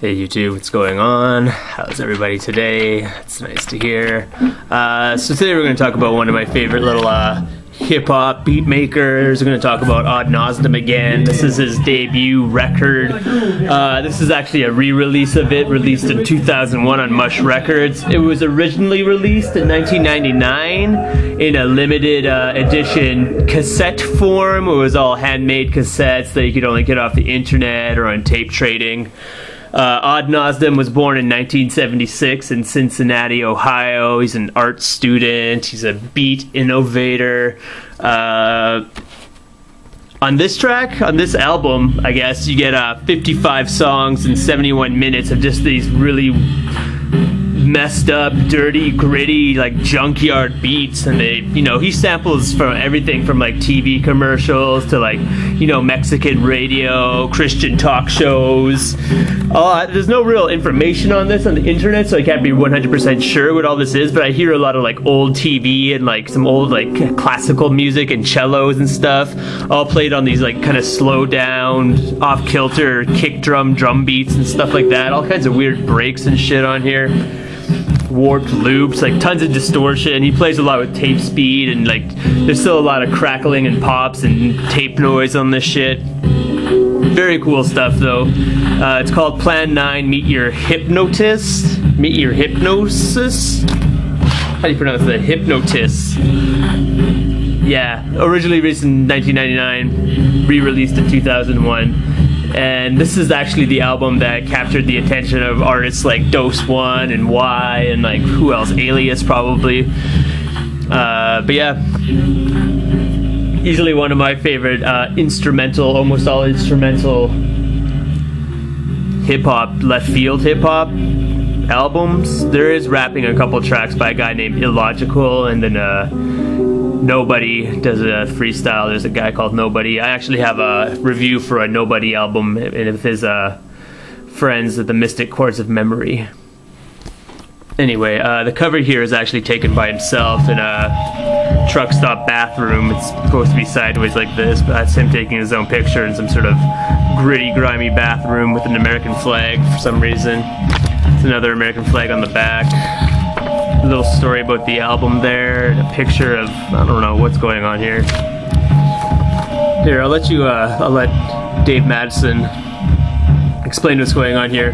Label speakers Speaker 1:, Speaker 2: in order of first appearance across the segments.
Speaker 1: Hey YouTube, what's going on? How's everybody today? It's nice to hear. So today we're going to talk about one of my favorite little hip-hop beat makers. We're going to talk about Nosdam again. This is his debut record. This is actually a re-release of it, released in 2001 on Mush Records. It was originally released in 1999 in a limited edition cassette form. It was all handmade cassettes that you could only get off the internet or on tape trading. Nosdam was born in 1976 in Cincinnati, Ohio. He's an art student. He's a beat innovator. On this track, on this album, I guess, you get 55 songs and 71 minutes of just these really messed up, dirty, gritty, like junkyard beats. And they, you know, he samples from everything from like TV commercials to like, you know, Mexican radio, Christian talk shows. There's no real information on this on the internet, so I can't be 100% sure what all this is, but I hear a lot of like old TV and like some old like classical music and cellos and stuff, all played on these like kind of slow down, off kilter kick drum beats and stuff like that. All kinds of weird breaks and shit on here. Warped loops, like tons of distortion. He plays a lot with tape speed, and like there's still a lot of crackling and pops and tape noise on this shit. Very cool stuff though. It's called Plan 9 Meet Your Hypnotis. Meet Your Hypnosis? How do you pronounce that? Hypnotis. Yeah, originally released in 1999, re-released in 2001. And this is actually the album that captured the attention of artists like Dose One and Y and like who else? Alias probably. But yeah, easily one of my favorite instrumental, almost all instrumental hip-hop, left field hip-hop albums. There is rapping a couple tracks by a guy named Illogical, and then Nobody does a freestyle. There's a guy called Nobody. I actually have a review for a Nobody album with his friends at the Mystic Chords of Memory. Anyway, the cover here is actually taken by himself in a truck stop bathroom. It's supposed to be sideways like this, but that's him taking his own picture in some sort of gritty, grimy bathroom with an American flag for some reason. It's another American flag on the back. A little story about the album there, and a picture of, I don't know what's going on here. Here, I'll let Dave Madson explain what's going on here.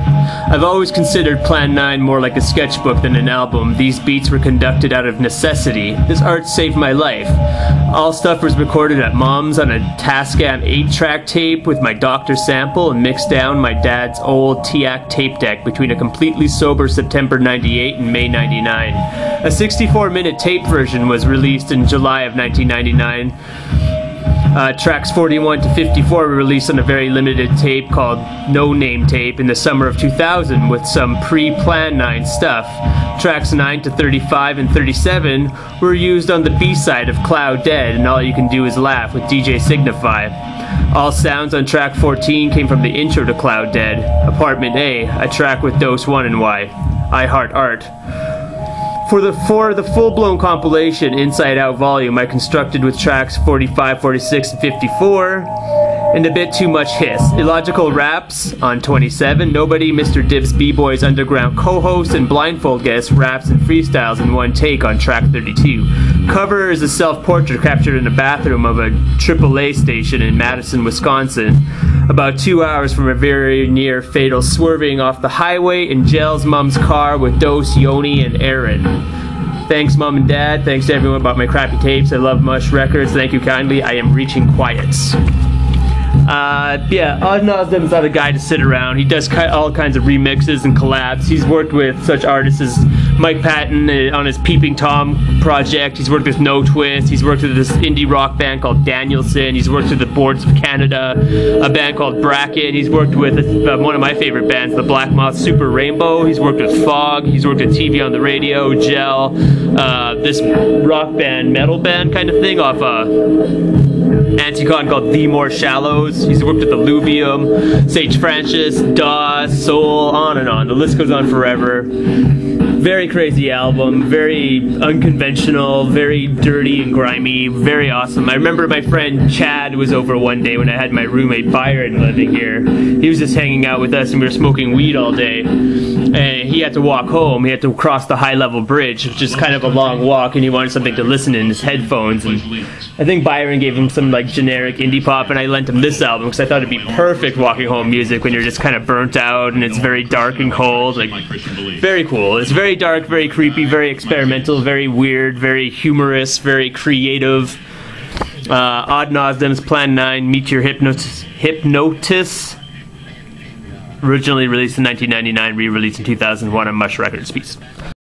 Speaker 1: I've always considered Plan 9 more like a sketchbook than an album. These beats were conducted out of necessity. This art saved my life. All stuff was recorded at Mom's on a Tascam 8-track tape with my doctor sample and mixed down my dad's old Teac Tape Deck between a completely sober September 98 and May 99. A 64-minute tape version was released in July of 1999. Tracks 41 to 54 were released on a very limited tape called No Name Tape in the summer of 2000 with some pre-Plan 9 stuff. Tracks 9 to 35 and 37 were used on the B-side of Cloud Dead and All You Can Do Is Laugh with DJ Signify. All sounds on track 14 came from the intro to Cloud Dead, Apartment A, a track with Dose One and Y, I Heart Art. For the full-blown compilation Inside Out volume, I constructed with tracks 45, 46, and 54, and a bit too much hiss. Illogical raps on 27, Nobody, Mr. Dibs B-Boy's underground co-host and blindfold guest raps and freestyles in one take on track 32. Cover is a self-portrait captured in a bathroom of a AAA station in Madison, Wisconsin, about 2 hours from a very near fatal swerving off the highway in Jel's mom's car with Dose, Yoni, and Aaron. Thanks, Mom and Dad. Thanks to everyone about my crappy tapes. I love Mush Records. Thank you kindly. I am reaching quiet. Yeah, Nosdam is not a guy to sit around. He does all kinds of remixes and collabs. He's worked with such artists as Mike Patton on his Peeping Tom project. He's worked with No Twist. He's worked with this indie rock band called Danielson. He's worked with the Boards of Canada, a band called Bracket. He's worked with one of my favorite bands, the Black Moth Super Rainbow. He's worked with Fog. He's worked with TV on the Radio, Gel, this rock band, metal band kind of thing off Anticon called The More Shallows. He's worked with Illuvium, Sage Francis, DOS, Soul, on and on. The list goes on forever. Very crazy album, very unconventional, very dirty and grimy, very awesome. I remember my friend Chad was over one day when I had my roommate Byron living here. He was just hanging out with us and we were smoking weed all day. And he had to walk home. He had to cross the High Level Bridge, which is kind of a long walk, and he wanted something to listen in his headphones. And I think Byron gave him some like generic indie pop, and I lent him this album because I thought it'd be perfect walking home music when you're just kind of burnt out and it's very dark and cold. Like, very cool. It's very dark, very creepy, very experimental, very weird, very humorous, very creative. Odd Nosdam's Plan 9, Meet Your Hypnotis. Originally released in 1999, re-released in 2001 on Mush Records. Peace.